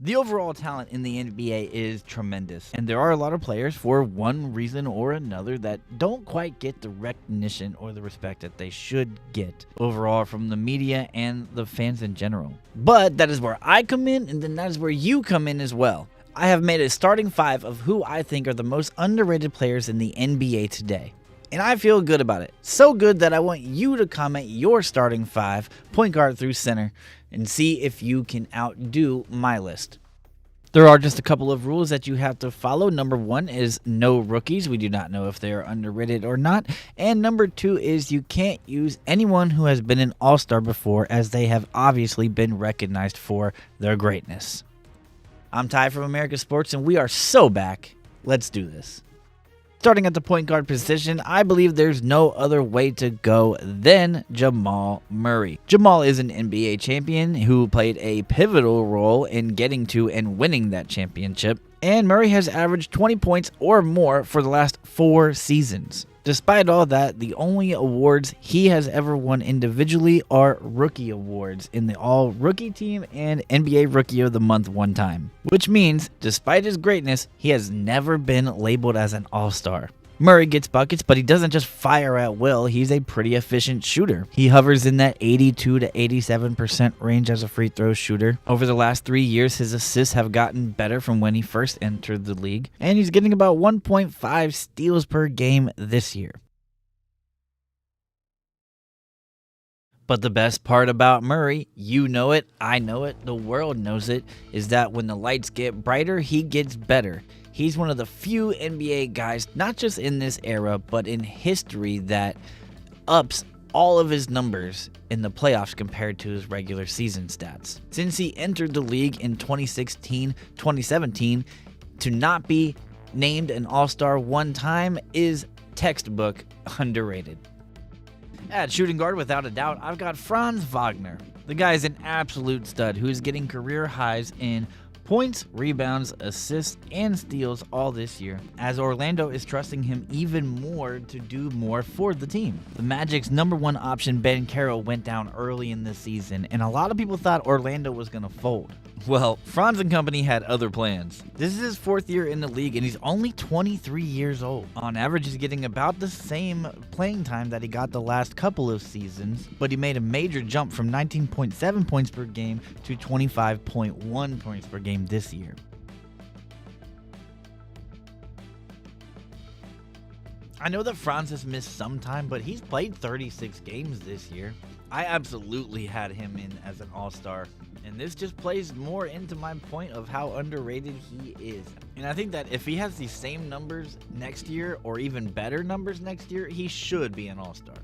The overall talent in the NBA is tremendous, and there are a lot of players, for one reason or another, that don't quite get the recognition or the respect that they should get overall from the media and the fans in general. But that is where I come in, and then that is where you come in as well. I have made a starting 5 of who I think are the most underrated players in the NBA today. And I feel good about it. So good that I want you to comment your starting 5, point guard through center, and see if you can outdo my list. There are just a couple of rules that you have to follow. Number 1 is no rookies. We do not know if they are underrated or not. And number 2 is you can't use anyone who has been an all-star before, as they have obviously been recognized for their greatness. I'm Ty from America Sports, and we are so back. Let's do this. Starting at the point guard position, I believe there's no other way to go than Jamal Murray. Jamal is an NBA champion who played a pivotal role in getting to and winning that championship, and Murray has averaged 20 points or more for the last 4 seasons. Despite all that, the only awards he has ever won individually are rookie awards in the All-Rookie Team and NBA Rookie of the Month one time, which means, despite his greatness, he has never been labeled as an all-star. Murray gets buckets, but he doesn't just fire at will. He's a pretty efficient shooter. He hovers in that 82 to 87% range as a free throw shooter. Over the last 3 years, his assists have gotten better from when he first entered the league, and he's getting about 1.5 steals per game this year. But the best part about Murray, you know it, I know it, the world knows it, is that when the lights get brighter, he gets better. He's one of the few NBA guys, not just in this era, but in history, that ups all of his numbers in the playoffs compared to his regular season stats. Since he entered the league in 2016-2017, to not be named an All-Star one time is textbook underrated. At shooting guard, without a doubt, I've got Franz Wagner. The guy's an absolute stud who's getting career highs in points, rebounds, assists, and steals all this year, as Orlando is trusting him even more to do more for the team. The Magic's number 1 option, Banchero, went down early in the season, and a lot of people thought Orlando was going to fold. Well, Franz and company had other plans. This is his 4th year in the league, and he's only 23 years old. On average, he's getting about the same playing time that he got the last couple of seasons, but he made a major jump from 19.7 points per game to 25.1 points per game this year. I know that Franz has missed some time, but he's played 36 games this year. I absolutely had him in as an all-star, and this just plays more into my point of how underrated he is. And I think that if he has these same numbers next year, or even better numbers next year, he should be an all-star.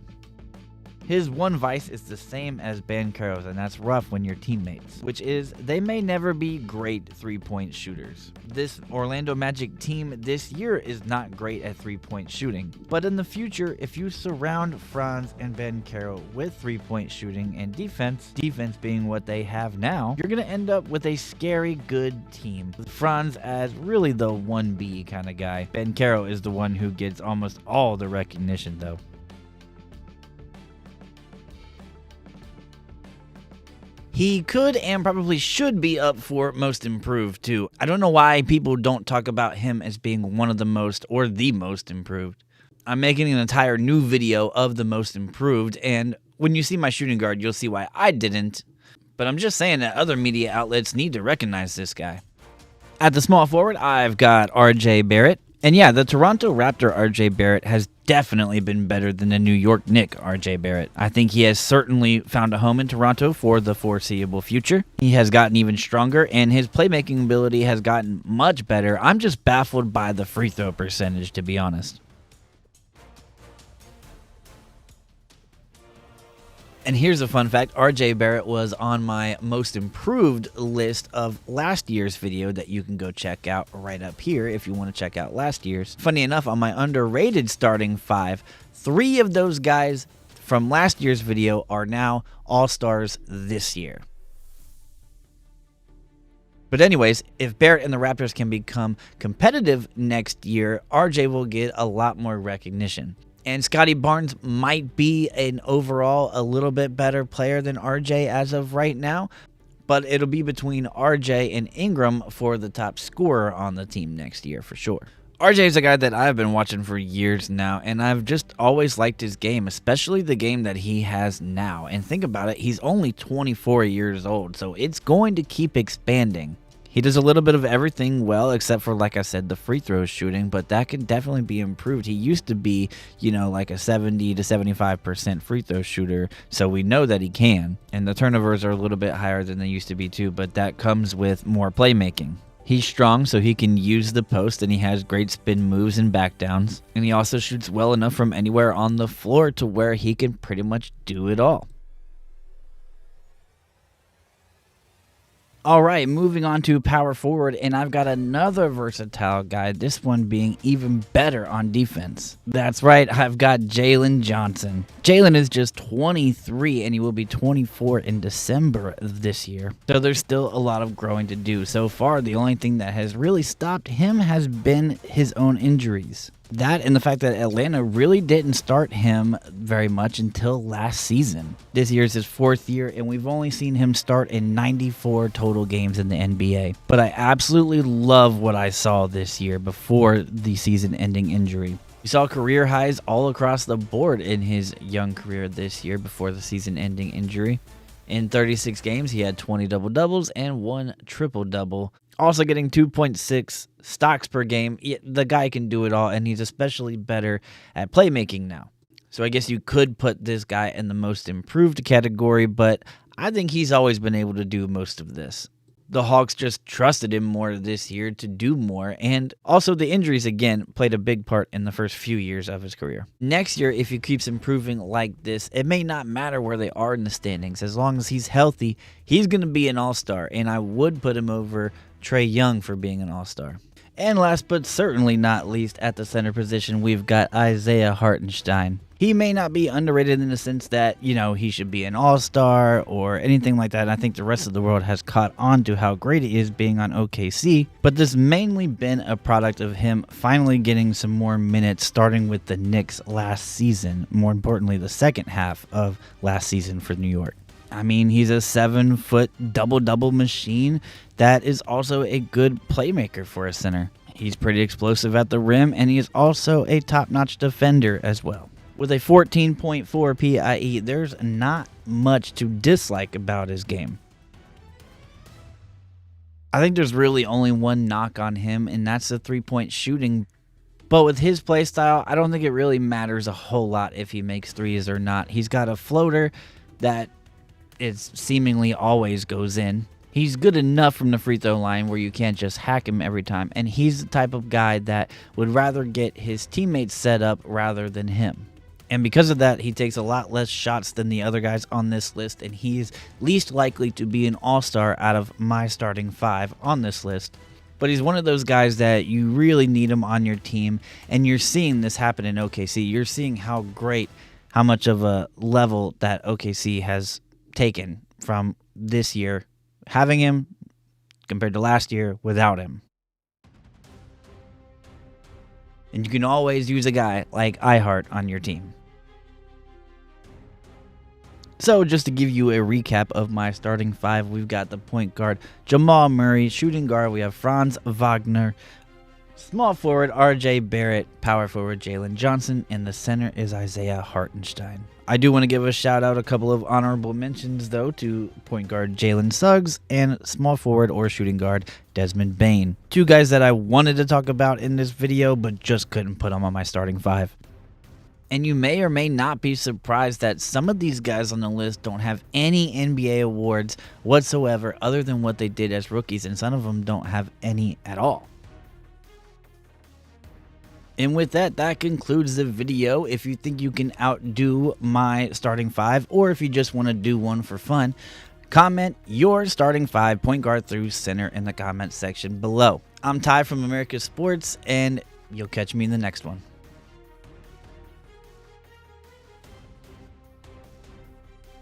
His one vice is the same as Banchero's, and that's rough when you're teammates, which is they may never be great three-point shooters. This Orlando Magic team this year is not great at three-point shooting, but in the future, if you surround Franz and Banchero with three-point shooting and defense being what they have now, you're going to end up with a scary good team, with Franz as really the 1B kind of guy. Banchero is the one who gets almost all the recognition, though. He could and probably should be up for Most Improved, too. I don't know why people don't talk about him as being one of the most or the most improved. I'm making an entire new video of the Most Improved, and when you see my shooting guard, you'll see why I didn't. But I'm just saying that other media outlets need to recognize this guy. At the small forward, I've got RJ Barrett. And yeah, the Toronto Raptor RJ Barrett has definitely been better than the New York Knick RJ Barrett. I think he has certainly found a home in Toronto for the foreseeable future. He has gotten even stronger, and his playmaking ability has gotten much better. I'm just baffled by the free throw percentage, to be honest. And here's a fun fact, RJ Barrett was on my most improved list of last year's video that you can go check out right up here if you want to check out last year's. Funny enough, on my underrated starting 5, 3 of those guys from last year's video are now all-stars this year. But anyways, if Barrett and the Raptors can become competitive next year, RJ will get a lot more recognition. And Scotty Barnes might be an overall a little bit better player than RJ as of right now, but it'll be between RJ and Ingram for the top scorer on the team next year for sure. RJ is a guy that I've been watching for years now, and I've just always liked his game, especially the game that he has now. And think about it, he's only 24 years old, so it's going to keep expanding. He does a little bit of everything well, except for, like I said, the free throw shooting, but that can definitely be improved. He used to be, like a 70 to 75% free throw shooter, so we know that he can. And the turnovers are a little bit higher than they used to be too, but that comes with more playmaking. He's strong, so he can use the post, and he has great spin moves and backdowns. And he also shoots well enough from anywhere on the floor to where he can pretty much do it all. All right, moving on to power forward, and I've got another versatile guy, this one being even better on defense. That's right, I've got Jalen Johnson. Jalen is just 23, and he will be 24 in December of this year. So there's still a lot of growing to do. So far, the only thing that has really stopped him has been his own injuries. That and the fact that Atlanta really didn't start him very much until last season. This year is his 4th year, and we've only seen him start in 94 total games in the NBA. But I absolutely love what I saw this year before the season-ending injury. We saw career highs all across the board in his young career this year before the season-ending injury. In 36 games, he had 20 double-doubles and 1 triple-double. Also getting 2.6 stocks per game. The guy can do it all, and he's especially better at playmaking now. So I guess you could put this guy in the most improved category, but I think he's always been able to do most of this. The Hawks just trusted him more this year to do more, and also the injuries again played a big part in the first few years of his career. Next year, if he keeps improving like this, it may not matter where they are in the standings. As long as he's healthy, he's going to be an all-star, and I would put him over Trae Young for being an all-star. And last but certainly not least, at the center position, we've got Isaiah Hartenstein. He may not be underrated in the sense that, he should be an all-star or anything like that. I think the rest of the world has caught on to how great he is being on OKC. But this mainly been a product of him finally getting some more minutes, starting with the Knicks last season. More importantly, the second half of last season for New York. I mean, he's a 7-foot double-double machine that is also a good playmaker for a center. He's pretty explosive at the rim, and he is also a top-notch defender as well. With a 14.4 PIE, there's not much to dislike about his game. I think there's really only one knock on him, and that's the three-point shooting. But with his play style, I don't think it really matters a whole lot if he makes threes or not. He's got a floater that is seemingly always goes in. He's good enough from the free throw line where you can't just hack him every time. And he's the type of guy that would rather get his teammates set up rather than him. And because of that, he takes a lot less shots than the other guys on this list, and he's least likely to be an all-star out of my starting 5 on this list. But he's one of those guys that you really need him on your team, and you're seeing this happen in OKC. You're seeing how much of a level that OKC has taken from this year, having him compared to last year without him. And you can always use a guy like iHeart on your team. So just to give you a recap of my starting 5, we've got the point guard Jamal Murray, shooting guard we have Franz Wagner, small forward RJ Barrett, power forward Jalen Johnson, and the center is Isaiah Hartenstein. I do want to give a shout out, a couple of honorable mentions though, to point guard Jalen Suggs and small forward or shooting guard Desmond Bane. 2 guys that I wanted to talk about in this video but just couldn't put them on my starting 5. And you may or may not be surprised that some of these guys on the list don't have any NBA awards whatsoever other than what they did as rookies, and some of them don't have any at all. And with that, that concludes the video. If you think you can outdo my starting 5, or if you just want to do one for fun, comment your starting 5 point guard through center in the comment section below. I'm Ty from America Sports, and you'll catch me in the next one.